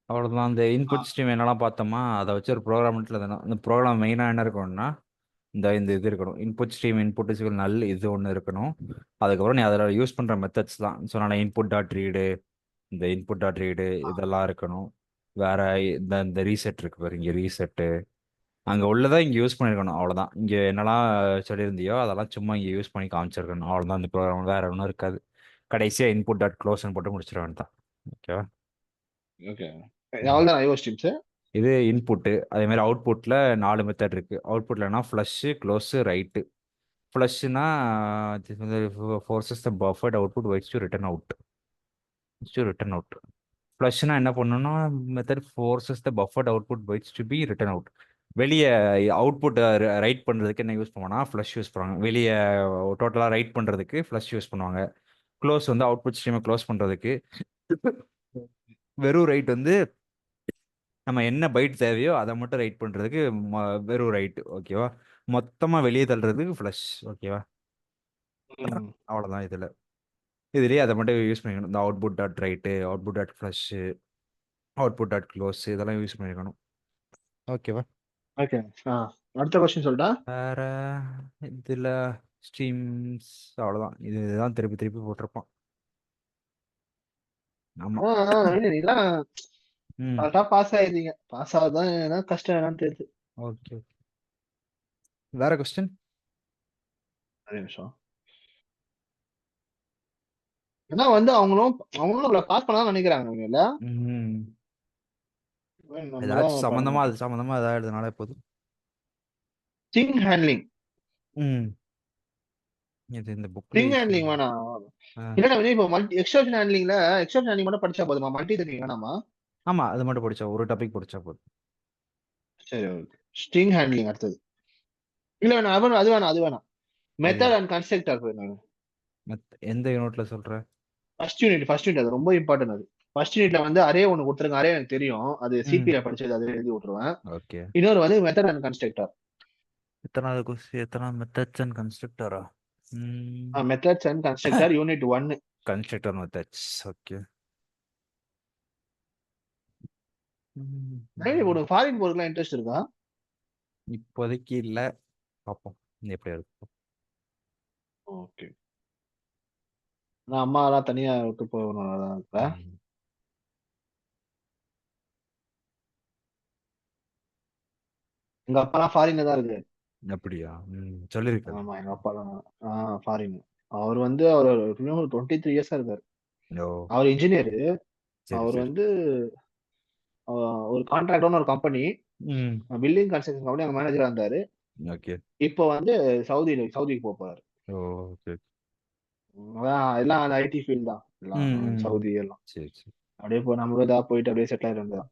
அவ்வளோதான். அந்த ஆ, input stream என்னெல்லாம் பார்த்தோமா, அதை வச்சு ஒரு ப்ரோக்ராம்ல தானே இந்த ப்ரோக்ராம் மெயினாக என்ன இருக்கணும்னா, இந்த இது இருக்கணும். இன்புட் ஸ்ட்ரீம் இன்புட் இஸ்கள் நல் இது ஒன்று இருக்கணும். அதுக்கப்புறம் நீ அதில் யூஸ் பண்ணுற மெத்தட்ஸ் தான் சொன்ன இன்புட் டாட் ரீடு, இந்த இன்புட் டாட் ரீடு ஆ. இதெல்லாம் இருக்கணும். வேற இந்த ரீசெட் இருக்கு பாரு, இங்கே ரீசெட்டு அங்கே உள்ளதை இங்கே யூஸ் பண்ணியிருக்கணும். அவ்வளோதான். இங்கே என்னெல்லாம் சொல்லியிருந்தியோ அதெல்லாம் சும்மா இங்கே யூஸ் பண்ணி காமிச்சிருக்கணும். அவ்வளோதான். இந்த ப்ரோக்ராம் வேற ஒன்றும் இருக்காது. கடைசியாக இன்புட் டாட் க்ளோஸ்ன்னு போட்டு முடிச்சிட வேண்டாம். ஓகேவா? ஓகே. அவ்வளோதான் ஐஓ ஸ்ட்ரீம்ஸ். இது இன்புட்டு. அதே மாதிரி அவுட்புட்டில் 4 மெத்தட் இருக்கு. அவுட்புட்லனா ஃப்ளஷ் க்ளோஸு ரைட்டு. ஃப்ளஷ்னா ஃபோர்ஸஸ் த பஃபர்ட் அவுட்புட் வைஸ் to written out. To written out. ஃப்ளஷ்னா என்ன பண்ணணும்னா method forces the buffered output வைஸ் டு பி ரிட்டர்ன் அவுட். வெளியே அவுட்புட் ரைட் பண்ணுறதுக்கு என்ன யூஸ் பண்ணுவாங்கன்னா ஃப்ளஷ் யூஸ் பண்ணுவாங்க. வெளியே டோட்டலாக ரைட் பண்ணுறதுக்கு ஃப்ளஷ் யூஸ் பண்ணுவாங்க. க்ளோஸ் வந்து அவுட்புட் ஸ்ட்ரீமை க்ளோஸ் பண்ணுறதுக்கு. வெறும் ரைட் வந்து நம்ம என்ன பைட் தேவையோ அதை மட்டும் ரைட் பண்ணுறதுக்கு வெறும் ரைட். ஓகேவா? மொத்தமாக வெளியே தள்ளுறதுக்கு ஃப்ளஷ். ஓகேவா? ம். அவ்வளோதான். இதுலேயே அதை மட்டும் யூஸ் பண்ணிக்கணும். இந்த output dot right, output dot flush, output dot close இதெல்லாம் யூஸ் பண்ணிக்கணும். ஓகேவா? ஓகே. ஆ, அடுத்த கொஸ்டின் சொல்லிட்டா. வேற இதில் ஸ்ட்ரீம்ஸ் அவ்வளோதான். இதுதான் திருப்பி திருப்பி போட்டிருப்பான். ஆமாம். இதெல்லாம் ம். கரெக்டா பாஸ் ஆயிருந்தீங்க. பாஸ் ஆகுதான் என்ன கஷ்டம் என்னன்னு தெரியுது. Okay okay. வேற கொஸ்டின். ஒரு நிமிஷம். ஏன்னா வந்து அவங்களும் அவங்களும் நம்மள பாஸ் பண்ணதான் நினைக்கிறாங்க இல்ல. ம். நம்ம ஏதாச்சும் தான் பண்ண சம்மந்தமாக மாட்டோம். அது சம்மந்தமாக ஏதாவது எழுதுனாலே போதும். Thing handling. ம். இது இந்த புக்கில் திங் யூஸ் ஹேண்ட்லிங் பண்ணுவாங்க. வேணாம். ஆ. இல்லைன்னா வந்து இப்போ எக்ஸ்ட்ராக்ஷன் ஹேண்ட்லிங்ல எக்ஸ்ட்ராக்ஷன் ஹேண்ட்லிங் மட்டும் படிச்சா போதுமா? மல்டி த்ரெடிங் வேணாமா? ஆமாம், அது மட்டும் படிச்சா ஒரு டாபிக் படிச்சா போதும். சரி, ஓகே. ஸ்ட்ரிங் ஹேண்ட்லிங் அடுத்தது. இல்ல வேணாம், அது வேணாம், அது வேணாம். எது? மெத்தட் அண்ட் கன்ஸ்ட்ரக்டர் போயிருந்தாங்க. எந்த யூனிட்ல சொல்ற? ஃபர்ஸ்ட் யூனிட் அது ரொம்ப இம்பார்ட்டன்ட். அது ஃபர்ஸ்ட் யூனிட்ல வந்து அரே ஒன்னு கொடுத்துருங்க. அரே எனக்கு தெரியும். அது ம். சிபில படிச்சது, அது எழுதி விட்டுருவேன். ஓகே. இன்னொரு வந்து மெத்தட் அண்ட் கன்ஸ்ட்ரக்டர். எத்தனாவது கொஸ்டின்? எத்தனாவது மெத்தட்ஸ் அண்ட் கன்ஸ்ட்ரக்டரா? ம். Methods and constructor unit 1. Constructor methods. Okay. உனக்கு ஃபாரின் போறதுக்குலாம் இன்ட்ரெஸ்ட் இருக்கா? இப்போதைக்கு இல்லை. பார்ப்போம் எப்படி இருக்கும். ஓகே. நான் அம்மா எல்லாம் தனியா விட்டு போகணும் இப்ப. ம். எங்க அப்பா எல்லாம் ஃபாரின்ல தான் இருக்கு. அப்படியா? சொல்லியிருக்காது. ஆமா, எங்க அப்பா எல்லாம் ஃபாரின். அவர் வந்து அவர் ஒரு 23 இயர்ஸா இருக்காரு. ஓ. அவர் இன்ஜினியர். சரி அவர் சரி. வந்து ஒரு கான்ட்ராக்டர்னு ஒரு கம்பெனி, ம். பில்டிங் கன்ஸ்ட்ரக்ஷன் கம்பெனி அங்க மேனேஜரா இருந்தாரு. ஓகே. இப்போ வந்து சவுதிக்கு போறாரு. ஓ. ஓகே. அதான் எல்லாம் அந்த ஐடி ஃபீல்ட் தான் எல்லாம். ம். ம். சவுதி எல்லாம் சரி சரி. அப்படியே நம்மளும் இதா போயிட்டு அப்படியே செட்டில் ஆயிட வேண்டியதான்.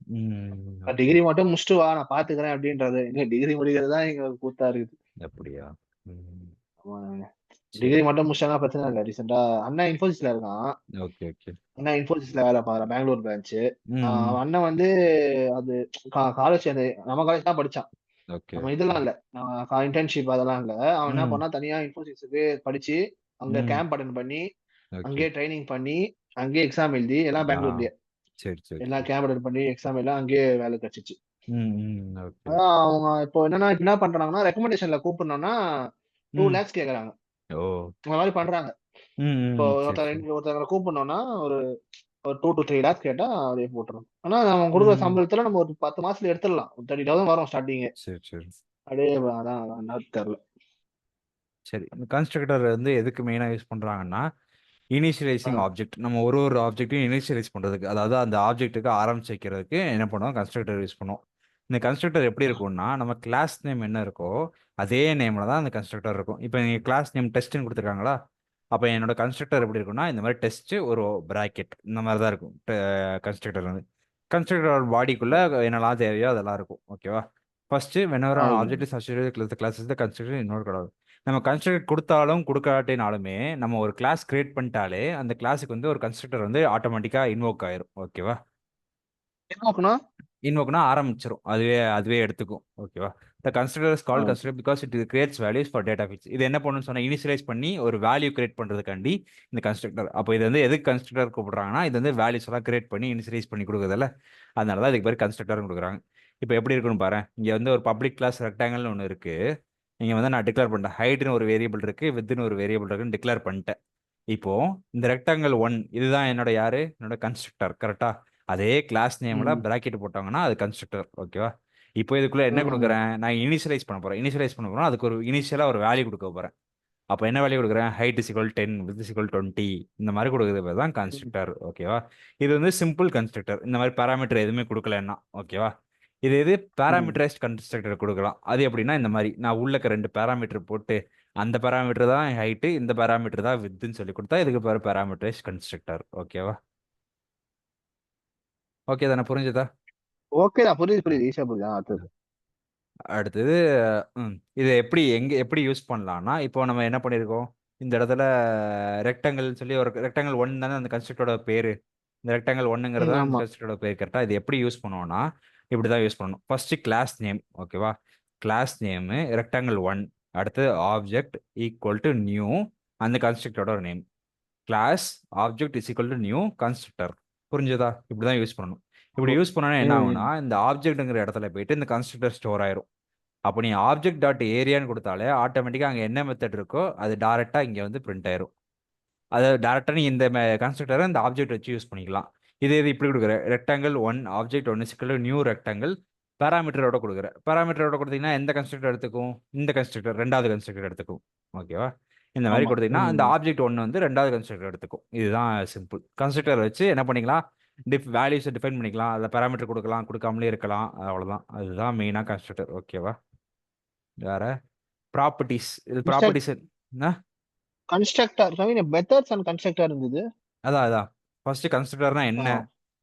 ஓகே. டிகிரி மட்டும் முடிச்சுட்டு வா, நான் பாத்துக்கிறேன் அப்படின்றது. எங்க டிகிரி முடிக்கிறது தான் எங்க கூத்தா இருக்குது. அப்படியா? ம். டிகிரி சரி. மட்டும் முடிச்சாங்க பிரச்சனை இல்லை. ரீசெண்டா அண்ணன் இன்ஃபோசிஸ்ல இருக்கான். Okay okay. அண்ணன் இன்ஃபோசிஸ்ல வேலை பாக்குறான், பெங்களூர் பிரான்ச்சு. ம். அவன் அண்ணன் வந்து அது காலேஜ் நம்ம காலேஜ் தான் படிச்சான். ஓகே. நம்ம இதெல்லாம் இல்ல. இன்டர்ன்ஷிப் அதெல்லாம் இல்ல. அவன் என்ன ம். பண்ணா, தனியா இன்ஃபோசிஸ்க்கு படிச்சு, அங்க ம். கேம்ப் அட்டெண்ட் பண்ணி, ஓகே. அங்கேயே ட்ரைனிங் பண்ணி, அங்கேயே எக்ஸாம் எழுதி, எல்லாம் ஆ. பெங்களூர்லயே. சரி சரி எல்லாம் சரி. கேம்ப் அட்டெண்ட் பண்ணி எக்ஸாம் எல்லாம் அங்கேயே வேலை கிடைச்சிச்சு. ம். ம். ஓகே. அதான் அவங்க இப்போ இப்ப என்ன பண்றாங்கன்னா, ரெக்கமெண்டேஷன்ல கூப்பிடணும்னா 2 ம். லேக்ஸ் கேக்குறாங்க. ஓ. அந்த மாதிரி பண்றாங்க. ம். இப்போ ம். சரி சரி. ஒருத்தங்களை கூப்பிடணும்னா ஒரு ஒரு 2 to 3 லேக்ஸ் கேட்டா அப்படியே போட்டுரும். ஆனா நம்ம கொடுக்குற ம். சம்பளத்துல நம்ம ஒரு 10 மாசத்துல எடுத்துடலாம். ஒரு 30,000 வரும் ஸ்டார்டிங். சரி சரி. அப்படியே அதான் என்னன்னு தெரியல. சரி. இந்த கன்ஸ்ட்ரக்டர் வந்து எதுக்கு மெயினாக யூஸ் பண்ணுறாங்கன்னா, இனிஷியலைசிங் ஆப்ஜெக்ட் நம்ம ஒரு ஒரு ஆப்ஜெக்ட்டையும் இனிஷியலைஸ் பண்ணுறதுக்கு, அதாவது அந்த ஆப்ஜெக்ட்டுக்கு ஆரம்பிச்சு வைக்கிறதுக்கு என்ன பண்ணுவோம், கன்ஸ்ட்ரக்டர் யூஸ் பண்ணுவோம். இந்த கன்ஸ்ட்ரக்டர் எப்படி இருக்கும்னா, நம்ம கிளாஸ் நேம் என்ன இருக்கோ அதே நேமில் தான் அந்த கன்ஸ்ட்ரக்டர் இருக்கும். இப்போ நீங்கள் கிளாஸ் நேம் டெஸ்ட்னு கொடுத்துருக்காங்களா, அப்போ என்னோட கன்ஸ்ட்ரக்டர் எப்படி இருக்கும்னா இந்த மாதிரி டெஸ்ட்டு ஒரு பிராக்கெட் இந்த மாதிரி தான் இருக்கும். கன்ஸ்ட்ரக்டர் வந்து கன்ஸ்ட்ரக்டர் பாடிக்குள்ளே என்னெல்லாம் தேவையோ அதெல்லாம் இருக்கும். ஓகேவா? First whenever an okay. object is associated with the class is the constructor இன்னொரு கடவுள். நம்ம கன்ஸ்ட்ரக்டர் கொடுத்தாலும் கொடுக்காட்டினாலுமே நம்ம ஒரு கிளாஸ் கிரியேட் பண்ணிட்டாலே அந்த கிளாஸுக்கு வந்து ஒரு கன்ஸ்ட்ரக்டர் வந்து ஆட்டோமேட்டிக்காக இன்வோக் ஆயிரும். ஓகேவா? என்ன நோக்கணும்? இன்வோக்னா ஆரம்பிச்சிரும். அதுவே அதுவே எடுத்துக்கும். ஓகேவா? த constructor is called okay. Constructor because it creates values for data fields. இது என்ன பண்ணணும்னு சொன்னா இனிஷியலைஸ் பண்ணி ஒரு வேல்யூ கிரியேட் பண்றதுக்காண்டி இந்த கன்ஸ்ட்ரக்டர். அப்போ இது வந்து எதுக்கு கன்ஸ்ட்ரக்டர் கூப்பிடுறாங்கன்னா இது வந்து வேல்யூஸ் எல்லாம் கிரியேட் பண்ணி இனிஷியலைஸ் பண்ணி கொடுக்குறதில்ல, அதனால தான் இதுக்கு பேர் கன்ஸ்ட்ரக்டர் கொடுக்குறாங்க. இப்போ எப்படி இருக்குன்னு பாரு, இங்க வந்து ஒரு பப்ளிக் கிளாஸ் ரெக்டாங்கிள்னு ஒன்று இருக்கு. இங்க வந்து நான் டிக்ளேர் பண்ணிட்டேன் ஹைட்னு ஒரு வேரியபிள் இருக்கு, வித்னு ஒரு வேரியபிள் இருக்குன்னு டிக்ளேர் பண்ணிட்டேன். இப்போ இந்த ரெக்டாங்கிள் 1 இதுதான் என்னோட யாரு, என்னோட கன்ஸ்ட்ரக்டர். கரெக்டா? அதே கிளாஸ் நேம்ல பிராக்கெட் போட்டாங்கன்னா அது கன்ஸ்ட்ரக்டர். ஓகேவா? இப்போ இதுக்குள்ள என்ன கொடுக்குறேன், நான் இனிஷியலைஸ் பண்ண போறேன். இனிஷியலைஸ் பண்ண போறேன், அதுக்கு ஒரு இனிஷியலா ஒரு வேல்யூ கொடுக்க போறேன். அப்போ என்ன வேல்யூ கொடுக்குறேன், height is equal 10, width is equal 20, இந்த மாதிரி கொடுக்குறது தான் கன்ஸ்ட்ரக்டர். ஓகேவா? இது வந்து சிம்பிள் கன்ஸ்ட்ரக்டர், இந்த மாதிரி பேராமீட்டர் எதுவுமே கொடுக்கலன்னா. ஓகேவா? இது பேராமீட்டரைஸ்ட் கன்ஸ்ட்ரக்டர் கொடுக்கலாம். அது எப்படின்னா இந்த மாதிரி நான் உள்ளக்க 2 பேராமீட்டர் போட்டு அந்த பேராமீட்டர் தான் ஹைட்டு, இந்த பேராமீட்டர் தான் வித்துன்னு சொல்லி கொடுத்தா இதுக்கு பேர் பேராமீட்டரைஸ்ட் கன்ஸ்ட்ரக்டர். ஓகேவா? ஓகே தானே, புரிஞ்சுதா? ஓகேடா, புரியுது புரியுது, ஈஸியா புரியுது. அடுத்தது அடுத்தது இதை எப்படி யூஸ் பண்ணலாம்னா, இப்போ நம்ம என்ன பண்ணியிருக்கோம், இந்த இடத்துல ரெக்டாங்கிள் சொல்லி ஒரு ரெக்டாங்கிள் 1 தானே அந்த கன்ஸ்ட்ரக்டரோட பேரு. இந்த ரெக்டாங்கிள் 1ங்கிறது தான் அந்த ஆமா. கன்ஸ்ட்ரக்டரோட பேர். கரெக்டா? இது எப்படி யூஸ் பண்ணுவோம்னா இப்படி தான் யூஸ் பண்ணணும். First class name. ஓகேவா? கிளாஸ் நேம் ரெக்டாங்கிள் 1, அடுத்து ஆப்ஜெக்ட் ஈக்குவல் டு நியூ அந்த கன்ஸ்ட்ரக்டரோட name. Class object is equal to new constructor. புரிஞ்சுதா? இப்படி தான் யூஸ் பண்ணணும். இப்படி யூஸ் பண்ணோன்னா என்ன ஆகும்னா இந்த ஆப்ஜெக்ட்ங்கிற இடத்துல போயிட்டு இந்த கன்ஸ்ட்ரக்டர் ஸ்டோர் ஆயிரும். அப்போ நீ ஆப்ஜெக்ட் டாட் ஏரியான்னு கொடுத்தாலே ஆட்டோமேட்டிக்காக அங்கே என்ன மெத்தட் இருக்கோ அது டேரெக்டாக இங்கே வந்து பிரிண்ட் ஆயிரும். அதை டேரெக்டாக நீ இந்த கன்ஸ்ட்ரக்டரை இந்த ஆப்ஜெக்ட் வச்சு யூஸ் பண்ணிக்கலாம். இது இப்படி கொடுக்குற ரெக்டாங்கிள் 1 ஆப்ஜெக்ட் 1 சிக்கல் நியூ ரெக்டாங்கிள் பேராமீட்டரோட கொடுக்குற. பேராமீட்டரோட கொடுத்தீங்கன்னா எந்த கன்ஸ்ட்ரக்டர் எடுத்துக்கும், இந்த கன்ஸ்ட்ரக்டர் ரெண்டாவது கன்ஸ்ட்ரக்டர் எடுத்துக்கும். ஓகேவா? இந்த மாதிரி ஆமா. கொடுத்தீங்கன்னா அந்த ஆப்ஜெக்ட் 1 வந்து ரெண்டாவது கன்ஸ்ட்ரக்டர் எடுத்துக்கும். இதுதான் சிம்பிள். கன்ஸ்ட்ரக்டர் வச்சு என்ன பண்ணிக்கலாம், வேல்யூஸை டிஃபைன் பண்ணிக்கலாம், அதில் பேராமீட்டர் கொடுக்கலாம், கொடுக்காமலே இருக்கலாம். அவ்வளோதான், அதுதான் மெயினாக கன்ஸ்ட்ரக்டர். ஓகேவா? வேற ப்ராப்பர்ட்டிஸ். இது ப்ராப்பர்ட்டிஸ் என்ன, கன்ஸ்ட்ரக்டர் மெத்தட்ஸ் அண்ட் கன்ஸ்ட்ரக்டர் இருந்தது. அதான் ஃபர்ஸ்ட் கன்ஸ்ட்ரக்டர்னா என்ன,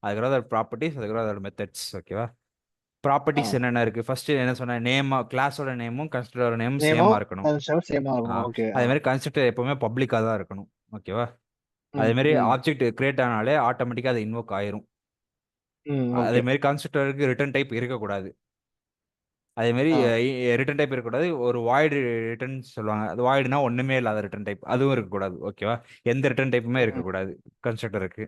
அதுக்கப்புறம் அதோட ப்ராப்பர்ட்டிஸ், அதுக்கப்புறம் அதோட மெத்தட்ஸ். ஓகேவா? ப்ராப்பர்ட்டிஸ் என்னென்ன இருக்கு, ஃபர்ஸ்ட் என்ன சொன்ன, நேம், கிளாஸோட நேமும் கன்ஸ்ட்ரக்டரோட நேமும் சேமா இருக்கணும். அதே மாதிரி கன்ஸ்ட்ரக்டர் எப்பவுமே பப்ளிக்காக தான் இருக்கணும். ஓகேவா? அதே மாதிரி ஆப்ஜெக்ட் கிரியேட் ஆனாலே ஆட்டோமேட்டிக்காக அது இன்வோக் ஆயிரும். அதே மாதிரி கன்ஸ்ட்ரக்டருக்கு ரிட்டர்ன் டைப் இருக்கக்கூடாது. அதே மாதிரி ரிட்டர்ன் டைப் இருக்கக்கூடாது. ஒரு வாய்டு ரிட்டர்ன் சொல்லுவாங்க, அது வாய்டுனா ஒன்றுமே இல்லாத ரிட்டர்ன் டைப், அதுவும் இருக்கக்கூடாது. ஓகேவா? எந்த ரிட்டர்ன் டைப்புமே இருக்கக்கூடாது கன்ஸ்ட்ரக்டருக்கு.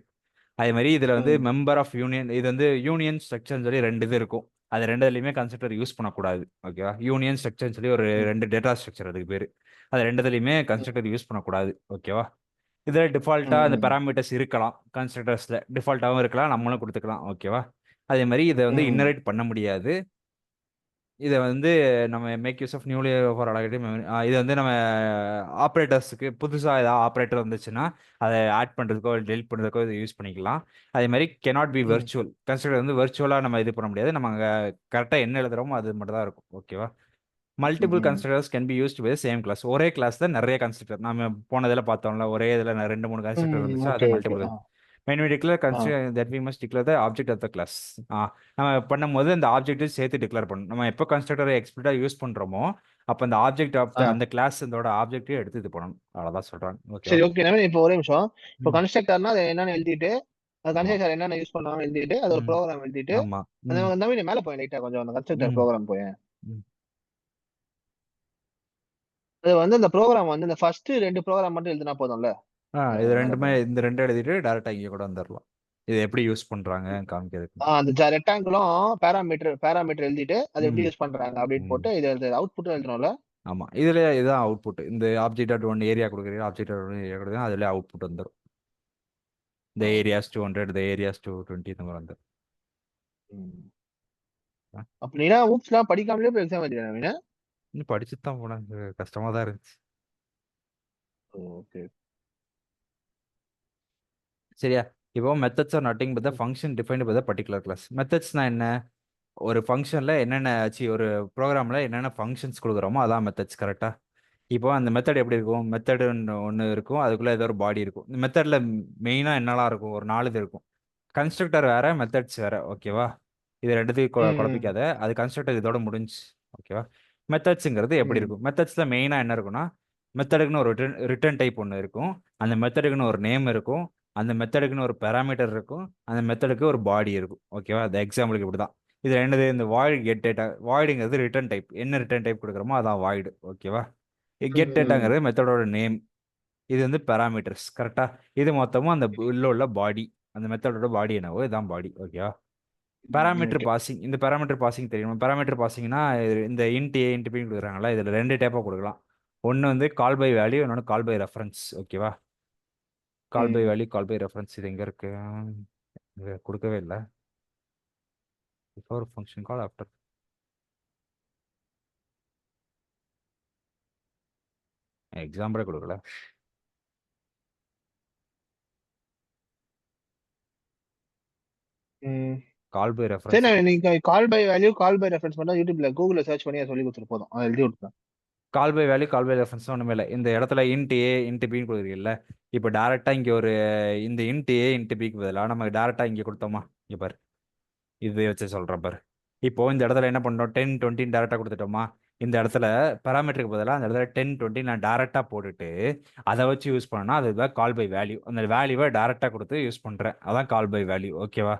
அதே மாதிரி இதில் வந்து மெம்பர் ஆஃப் யூனியன், இது வந்து யூனியன் ஸ்ட்ரக்சர்னு சொல்லி 2 இது இருக்கும். அது ரெண்டுலையுமே கன்ஸ்ட்ரக்டர் யூஸ் பண்ணக்கூடாது. ஓகேவா? யூனியன் ஸ்ட்ரக்சர்னு சொல்லி ஒரு 2 டேட்டா ஸ்ட்ரக்சர் அதுக்கு பேர். அது ரெண்டுலையுமே கன்ஸ்ட்ரக்டர் யூஸ் பண்ணக்கூடாது. ஓகேவா? இதில் டிஃபால்ட்டாக அந்த பேராமீட்டர்ஸ் இருக்கலாம், கன்ஸ்ட்ரக்டர்ஸில் டிஃபால்ட்டாகவும் இருக்கலாம், நம்மளும் கொடுத்துக்கலாம். ஓகேவா? அதே மாதிரி இதை வந்து இன்னரேட் பண்ண முடியாது. இதை வந்து நம்ம make use of newly for allocative memory. இது வந்து நம்ம ஆப்ரேட்டர்ஸுக்கு புதுசாக ஏதாவது ஆப்ரேட்டர் வந்துச்சுன்னா அதை ஆட் பண்ணுறதுக்கோ டெலிட் பண்ணுறதுக்கோ இதை யூஸ் பண்ணிக்கலாம். அதே மாதிரி cannot பி வெர்ச்சுவல். கன்ஸ்ட்ரக்டர் வந்து வெர்ச்சுவலாக நம்ம இது பண்ண முடியாது. நம்ம அங்கே கரெக்டாக என்ன எழுதுறோமோ அது மட்டும் தான் இருக்கும். ஓகேவா? Multiple constructors can be used with same class. ஒரே கிளாஸ்ல நிறைய கன்ஸ்ட்ரக்டர் நம்ம போனதில் பார்த்தோம்ல, ஒரே இதில் 2 3 கன்ஸ்ட்ரக்டர் இருந்துச்சு, அது multiple. when we declare constraint that we must declare the object of the class. நம்ம பண்ணும்போது அந்த ஆப்ஜெக்ட் சேர்த்து டிக்ளேர் பண்ணணும். நம்ம எப்போ கன்ஸ்ட்ரக்டரை எக்ஸ்பிளிட்டா யூஸ் பண்றோமோ அப்போ அந்த ஆப்ஜெக்ட் ஆஃப் அந்த கிளாஸ் அதோட ஆப்ஜெக்ட்டே எடுத்து இது பண்ணணும். அவ்வளவுதான் சொல்றாங்க. ஓகே சரி, ஓகே. இப்போ ஒரே நிமிஷம். இப்போ கன்ஸ்ட்ரக்டர்னா அது என்னன்னு எழுதிட்டு, அது கன்ஸ்ட்ரக்டர் என்னென்ன யூஸ் பண்ணுவாங்க எழுதிட்டு, அது ஒரு ப்ரோக்ராம் எழுதிட்டு, ஆமா. அந்த மாதிரி மேல போய் லைட்டா கொஞ்சம் அந்த கன்ஸ்ட்ரக்டர் ப்ரோக்ராம் போய் அது வந்து அந்த ப்ரோக்ராம் வந்து இந்த ஃபர்ஸ்ட் 2 ப்ரோக்ராம் மட்டும் எழுதினா போதும்ல. இது ரெண்டுமே இந்த 2 எழுதிட்டு டைரக்டா இங்க கூட வந்துடலாம். இது எப்படி யூஸ் பண்றாங்க காமிக்கிறதுக்கு. அந்த ரெக்டாங்கிளும் பேராமீட்டர் எழுதிட்டு அது எப்படி யூஸ் பண்றாங்க அப்படின்னு போட்டு இது அவுட்புட் எழுதணும்ல. ஆமா, இதுல இதுதான் அவுட்புட். இந்த ஆப்ஜெக்ட் டாட் 1 ஏரியா கொடுக்குறீங்க, ஆப்ஜெக்ட் டாட் 1 ஏரியா கொடுக்குறீங்க, அதுல அவுட்புட் வந்துடும். இந்த ஏரியாஸ் 200, இந்த ஏரியாஸ் 220 இந்த மாதிரி வந்துடும். அப்படின்னா ஊப்ஸ்லாம் படிக்காமலே போய் எக்ஸாம் எழுதிடுறாங்க. இன்னும் படிச்சுட்டு தான் போனேன், கஷ்டமா தான் இருந்துச்சு. ஓகே, சரியா? இப்போ methods are nothing but the function defined by the particular class. மெத்தட்ஸ்னா என்ன, ஒரு ஃபங்க்ஷன்ல என்னென்ன ஒரு ப்ரோக்ராம்ல என்னென்ன ஃபங்க்ஷன்ஸ் கொடுக்குறோமோ அதான் மெத்தட்ஸ். கரெக்டா? இப்போ அந்த மெத்தட் எப்படி இருக்கும், மெத்தடுன்னு ஒன்று இருக்கும், அதுக்குள்ள ஏதோ ஒரு பாடி இருக்கும். இந்த மெத்தட்ல மெயினாக என்னெல்லாம் இருக்கும், ஒரு 4 இது இருக்கும். கன்ஸ்ட்ரக்டர் வேற, மெத்தட்ஸ் வேற. ஓகேவா? இது ரெண்டுத்தையும் குழப்பிக்காத. அது கன்ஸ்ட்ரக்டர் இதோட முடிஞ்சு. ஓகேவா? மெத்தட்ஸுங்கிறது எப்படி இருக்கும், மெத்தட்ஸ்ல மெயினாக என்ன இருக்குன்னா, மெத்தடுக்குன்னு ஒரு ரிட்டர்ன் டைப் ஒன்று இருக்கும், அந்த மெத்தடுக்குன்னு ஒரு நேம் இருக்கும், அந்த மெத்தடுக்குன்னு ஒரு பேராமீட்டர் இருக்கும், அந்த மெத்தடுக்கு ஒரு பாடி இருக்கும். ஓகேவா? அந்த எக்ஸாம்பிளுக்கு இப்படி தான். இது என்னது இந்த வாய்டு கெட் டேட்டா. வாய்டுங்கிறது ரிட்டர்ன் டைப். என்ன ரிட்டர்ன் டைப் கொடுக்குறோமோ அதான் வாய்டு. ஓகேவா? கெட் ம், டேட்டாங்கிறது மெத்தடோட நேம். இது வந்து பேராமீட்டர்ஸ். கரெக்டா? இது மொத்தமும் அந்த உள்ள பாடி. அந்த மெத்தடோட பாடி என்னவோ இதான் பாடி. ஓகேவா? Parameter okay. பாசிங். இந்த பேராமீட்டர் பாசிங் தெரியும். பேராமீட்டர் பாசிங்னா இந்த இன்ட் ஏ இன்ட் பின்னு கொடுக்குறாங்களா, இதில் 2 டைப்பாக கொடுக்கலாம். ஒன்று வந்து கால் பை வேல்யூ, இன்னொன்று கால் பை ரெஃபரன்ஸ். ஓகேவா? Call by hmm, value, call by reference. இது எங்கே இருக்கு? இது கொடுக்கவே இல்லை. Before function call after. எக்ஸாம்பிளே கொடுக்கல. ம். கால் பை சரி, ரெஃபரன்ஸ். நீங்க call by value, call by reference பண்ணா யூடியூப்ல கூகுள்ல சர்ச் பண்ணி அதை சொல்லி கொடுத்துட்டு போதும். அதை எழுதி விட்டுருங்க. Call by value, call by reference ஒன்றுமே இல்லை. இந்த இடத்துல இன்ட் ஏ இன்ட் பின்னு கொடுக்குறீங்கல்ல, இப்போ டேரெக்டாக இங்கே ஒரு இந்த இன்ட் ஏ இன்ட் பிக்கு பதிலாக நம்ம டேரெக்டாக இங்கே கொடுத்தோமா? இங்கே பாரு, இது வச்சு சொல்கிறேன் பாரு. இப்போ இந்த இடத்துல என்ன பண்ணோம்? 10 20 டேரெக்டாக கொடுத்துட்டோமா? இந்த இடத்துல பேராமீட்டருக்கு பதிலாக அந்த இடத்துல 10 20 நான் டேரெக்டாக போட்டுட்டு அதை வச்சு யூஸ் பண்ணனா அதுதான் கால் பை வேல்யூ. அந்த வேல்யூவை டேரெக்டாக கொடுத்து யூஸ் பண்ணுறேன், அதான் கால் பை வேல்யூ. ஓகேவா?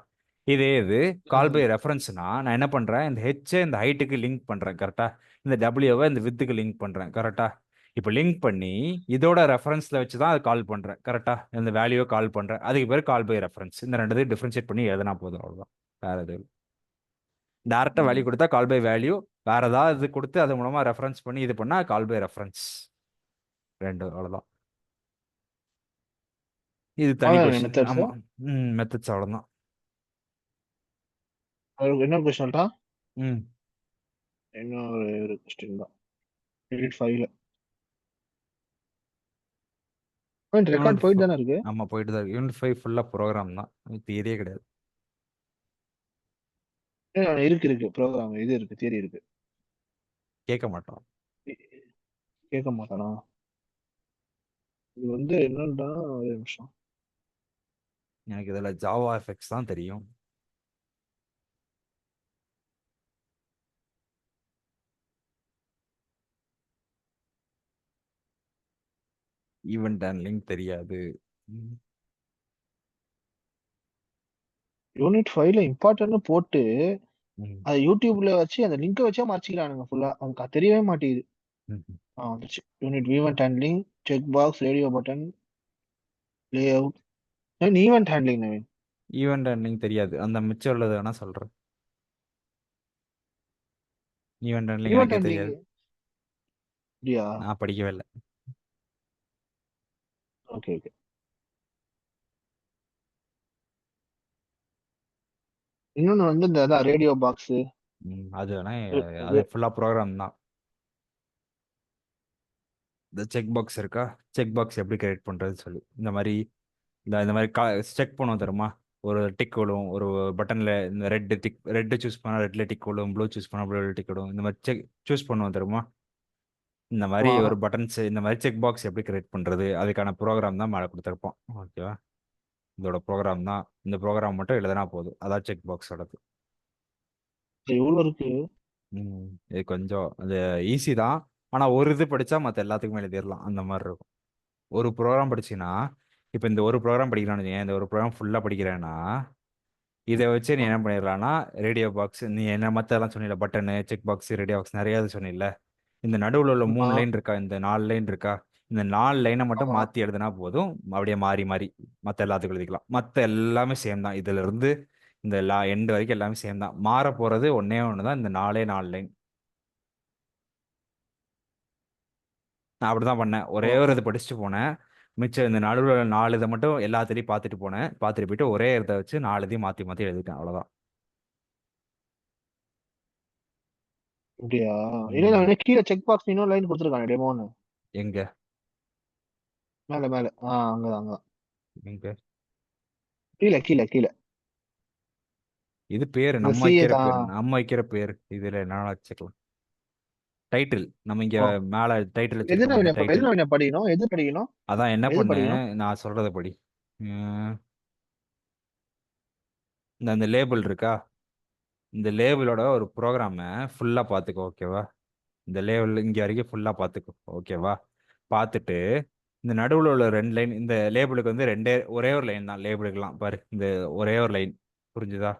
இதே இது கால் பை ம். ரெஃபரன்ஸ்னா நான் என்ன பண்ணுறேன்? இந்த ஹெச்சை இந்த ஹைட்டுக்கு லிங்க் பண்ணுறேன். கரெக்டாக? இந்த டபிள்யூவை இந்த வித்துக்கு லிங்க் பண்ணுறேன். கரெக்டாக? இப்போ லிங்க் பண்ணி இதோட ரெஃபரன்ஸில் வச்சு தான் அது கால் பண்ணுறேன். கரெக்டாக? இந்த வேல்யூவை கால் பண்ணுறேன். அதுக்கு பேர் கால் பை ரெஃபரன்ஸ். இந்த ரெண்டு டிஃப்ரென்ஷியேட் பண்ணி எழுதினா போதும், அவ்வளோதான். வேறு எது டேரெக்டாக வேல்யூ ம். கொடுத்தா கால் பை வேல்யூ. வேற ஏதாவது இது கொடுத்து அது மூலமாக ரெஃபரன்ஸ் பண்ணி இது பண்ணால் கால் பை ரெஃபரன்ஸ். ரெண்டு, அவ்வளோதான். இது தனி அவ்வளவுதானே கொஸ்டின். மெத்தட்ஸ்? ஆமாம். மெத்தட்ஸ் அவ்வளோதான். என்ன கொஸ்டின்டா? ம் என்ன ஒரு கொஸ்டின் தான். எடிட் ஃபைல யூனிட் ரெக்கார்ட் போயிட்டு தானே இருக்கு. ஆமாம், போயிட்டு தான் இருக்கு. யூனிட் 5 ஃபுல்லாக ப்ரோக்ராம் தான், தியரியே கிடையாது. இருக்கு இருக்கு ப்ரோக்ராம் இது இருக்கு, தியரி இருக்கு. கேட்க மாட்டோம். கேட்க மாட்டானா? இது என்னன்னா ஒரு நிமிஷம். எனக்கு இதில் ஜாவா எஃபெக்ட்ஸ் தான் தெரியும். ஈவெண்ட் ஹேண்ட்லிங் தெரியாது. ம். யூனிட் ஃபைவ்ல இம்பார்ட்டன்ட் போட்டு ம். அதை யூடியூப்ல வச்சு அந்த லிங்கை வச்சே மறைச்சிக்கிறானுங்க ஃபுல்லா. அதுக்கு தெரியவே மாட்டேங்குது. ம். வந்துச்சு. Unit event handling, check box, radio button, lay out. Event handling Naveen. Event handling தெரியாது. அந்த மிச்சம் உள்ளது வேணா சொல்கிறேன். ஈவெண்ட் ஹேண்ட்லிங் ஈவெண்ட் எனக்கே ஹேண்ட்லிங் தெரியாது. அப்படியா? நான் படிக்கவே இல்லை. Okay okay. இன்னொன்னு இந்த அதான் ரேடியோ பாக்ஸ். அது வேணா, அது ஃபுல்லாக ப்ரோக்ராம் தான். இந்த செக் பாக்ஸ் இருக்கா? செக் பாக்ஸ் எப்படி கிரியேட் பண்ணுறது சொல்லி இந்த மாதிரி இந்த மாதிரி செக் பண்ணுவோம் தருமா? ஒரு டிக் விடும் ஒரு பட்டனில். இந்த ரெட்டு சூஸ் பண்ணால் ரெட்டில் டிக் விடும், ப்ளூ சூஸ் பண்ணால் ப்ளூ டிக் விடும். இந்த மாதிரி சூஸ் பண்ணுவோம் தருமா? இந்த மாதிரி ஆமா. ஒரு பட்டன்ஸ், இந்த மாதிரி செக் பாக்ஸ் எப்படி கிரியேட் பண்ணுறது, அதுக்கான ப்ரோக்ராம் தான் மேலே கொடுத்துருப்போம். ஓகேவா? இதோட ப்ரோக்ராம் தான். இந்த ப்ரோக்ராம் மட்டும் எழுதினா போதும், அதான் செக் பாக்ஸோடது. எவ்வளவு இருக்கு? இது கொஞ்சம் அது ஈஸி தான். ஆனால் ஒரு இது படித்தா மற்ற எல்லாத்துக்குமே எழுதிடலாம், அந்த மாதிரி இருக்கும். ஒரு ப்ரோக்ராம் படிச்சீங்கன்னா, இப்போ இந்த ஒரு ப்ரோக்ராம் படிக்கிறான்னு வச்சுக்கோங்க, இந்த ஒரு ப்ரோக்ராம் ஃபுல்லாக படிக்கிறேன்னா இதை வச்சு நீ ஆ, என்ன பண்ணிடலாம்னா, ரேடியோ பாக்ஸ் நீ என்ன மற்றெல்லாம் சொன்னில, button check box radio box நிறைய இது சொன்னில, இந்த நடுவில் உள்ள ஆமா 3 லைன் இருக்கா, இந்த 4 லைன் இருக்கா, இந்த 4 லைனை மட்டும் ஆமா. மாற்றி எழுதினா போதும். அப்படியே மாறி மாறி மற்ற எல்லாத்துக்கும் எழுதிக்கலாம். மற்ற எல்லாமே சேம் தான். இதுல இருந்து இந்த எண்டு வரைக்கும் எல்லாமே சேம் தான். மாற போறது ஒன்னே ஒன்று தான், இந்த 4 லைன். நான் அப்படிதான் பண்ணேன். ஒரே ஒரு ஓ, இது படிச்சுட்டு போனேன். மிச்சம் இந்த நடுவில் 4 இதை மட்டும் எல்லாத்தையும் பார்த்துட்டு போனேன். பார்த்துட்டு போயிட்டு ஒரே இதை வச்சு 4 இதையும் மாற்றி மாற்றி எழுதிட்டேன், அவ்வளோதான். அப்படியா? இல்ல ம். நான் கீழே செக் பாக்ஸ் இன்னொரு லைன் கொடுத்துருக்காங்க டெமோன்னு. எங்க மேல மேல அங்கதான் அங்கதான். எங்க கீழே கீழே கீழே. இது பேரு இந்த நம்ம சிஏ வைக்கிற பேர், தான். நம்ம வைக்கிற பேர். இதுல என்ன வச்சுக்கலாம்? டைட்டில் நம்ம இங்க ஓ, மேல டைட்டில் எது வச்சிருக்கோம், இந்த நான் டைட்டில். படிக்கணும்? எது படிக்கணும்? அதான் என்ன எது பண்ணு, படிக்கணும்? நான் சொல்றத படி. உம், இந்த லேபிள் இருக்கா? இந்த லேபிளோட ஒரு ப்ரோக்ராமை ஃபுல்லா பார்த்துக்கோ. ஓகேவா? இந்த லேபிள் இங்க வரைக்கும் ஃபுல்லா பார்த்துக்கோ. ஓகேவா? பார்த்துட்டு இந்த நடுவில் உள்ள 2 லைன், இந்த லேபிளுக்கு வந்து ஒரே ஒரு லைன் தான் லேபிளுக்கெல்லாம் பாரு. இந்த ஒரே ஒரு லைன், புரிஞ்சுதா?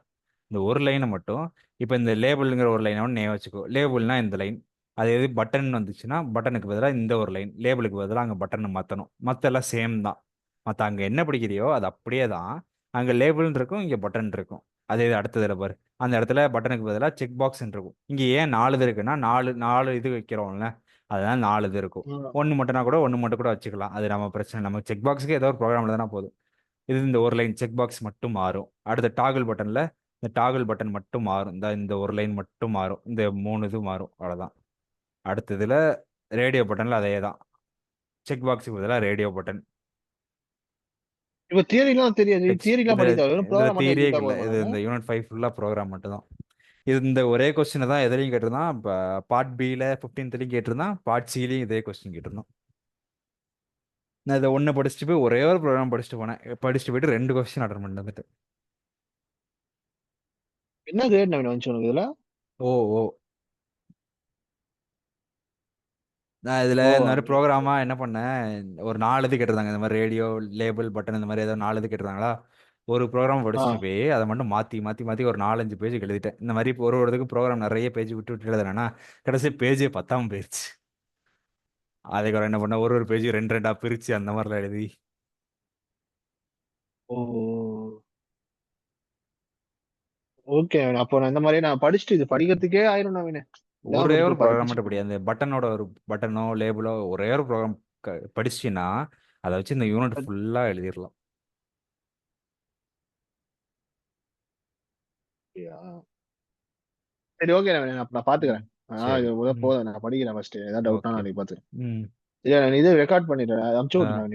இந்த ஒரு லைனை மட்டும் இப்போ இந்த லேபிள்ங்கிற ஒரு லைனை நே வச்சுக்கோ. லேபிள்னா இந்த லைன். அது எது பட்டன் வந்துச்சுன்னா பட்டனுக்கு பதிலாக இந்த ஒரு லைன், லேபிளுக்கு பதிலாக அங்கே பட்டன் மாற்றணும். மற்ற எல்லாம் சேம் தான். மற்ற அங்கே என்ன படிக்கிறியோ அது அப்படியே தான். அங்கே லேபிள்னு இருக்கும், இங்கே பட்டன் இருக்கும். அதே இது அடுத்ததுல பாரு. அந்த இடத்துல பட்டனுக்கு பதிலாக செக் பாக்ஸ் இருக்கும். இங்கே ஏன் 4 இது இருக்குன்னா 4 இது வைக்கிறோம்ல, அதனால 4 இது இருக்கும். ஒன்று மட்டும்னா கூட ஒன்று மட்டும் கூட வச்சுக்கலாம். அது நம்ம பிரச்சனை. நம்ம செக் பாக்ஸுக்கு ஏதோ ஒரு ப்ரோக்ராம் எழுதுனா போதும். இது இந்த ஒரு லைன் செக் பாக்ஸ் மட்டும் மாறும். அடுத்த டாகிள் பட்டன்ல இந்த டாகிள் பட்டன் மட்டும் மாறும். இந்த ஒரு லைன் மட்டும் மாறும். இந்த 3 இது மாறும். அவ்வளவுதான். அடுத்ததுல ரேடியோ பட்டன்ல அதே தான். செக் பாக்ஸுக்கு பதிலாக ரேடியோ பட்டன். இப்ப தியரிலாம் தெரியாது. தியரிலாம் இது படிக்க தேவை. வெறும் இந்த ப்ரோக்ராம் மட்டும் தியரியே எழுதிட்டா இல்லை. இது போதுமா? இந்த யூனிட் 5 ஃபுல்லாக ப்ரோக்ராம் மட்டும் தான். இது இந்த ஒரே கொஸ்டினை தான் எதுலையும் கேட்டிருந்தான். இப்போ பார்ட் பியில் 15லையும் கேட்டிருந்தான், பார்ட் சிலையும் இதே கொஸ்டின் கேட்டிருந்தான். நான் இதை ஒன்று படிச்சுட்டு போய் ஒரே ஒரு ப்ரோக்ராம் படிச்சுட்டு போனேன். படிச்சுட்டு போயிட்டு 2 கொஸ்டின் அட்டன் பண்ணிட்டு வந்துட்டு. என்ன கிரேட் நவீன் வந்துச்சு உனக்கு இதுல? ஓ ஓ நான் இதில் ஓ இந்த மாதிரி ப்ரோக்ராமாக என்ன பண்ணேன், ஒரு 4 இது கேட்டிருந்தாங்க. இந்த மாதிரி ரேடியோ, லேபிள், பட்டன், இந்த மாதிரி ஏதோ 4 இது கேட்டிருந்தாங்களா. ஒரு ப்ரோக்ராம் படிச்சுட்டு போய் அதை மட்டும் மாற்றி மாற்றி மாற்றி ஒரு 4-5 பேஜுக்கு எழுதிட்டேன். இந்த மாதிரி ஒரு இதுக்கு ப்ரோக்ராம் நிறைய பேஜ் விட்டு விட்டு எழுதுனேன்னா கடைசி பேஜே பத்தாம போயிடுச்சு. அதுக்கப்புறம் என்ன பண்ண, ஒரு பேஜ் 2 பிரிச்சு அந்த மாதிரிலாம் எழுதி. ஓ ஓகே. அப்போ நான் இந்த மாதிரி நான் படிச்சுட்டு இது படிக்கிறதுக்கே ஆயிரும் நவீன். இதான் ஒரே ஒரு ஒரு ப்ரோக்ராம் மட்டும் பிரச்சனை. படி. அந்த பட்டனோட ஒரு பட்டனோ லேபிளோ ஒரே ஒரு ப்ரோக்ராம் படிச்சின்னா அதை வச்சு இந்த யூனிட் ஃபுல்லாக எழுதிடலாம். சரி ஓகே நவீன், நான் பாத்துக்கிறேன். சரி. இது போதும், நான் படிக்கிறேன் ஃபர்ஸ்ட். ஏதாவது டவுட்னா ஓகே. நாளைக்கு பாத்துக்கிறேன். ம் இல்ல நான் இது ரெக்கார்ட் பண்ணிடுறேன், அனுப்பிச்சு விட்டுறேன்.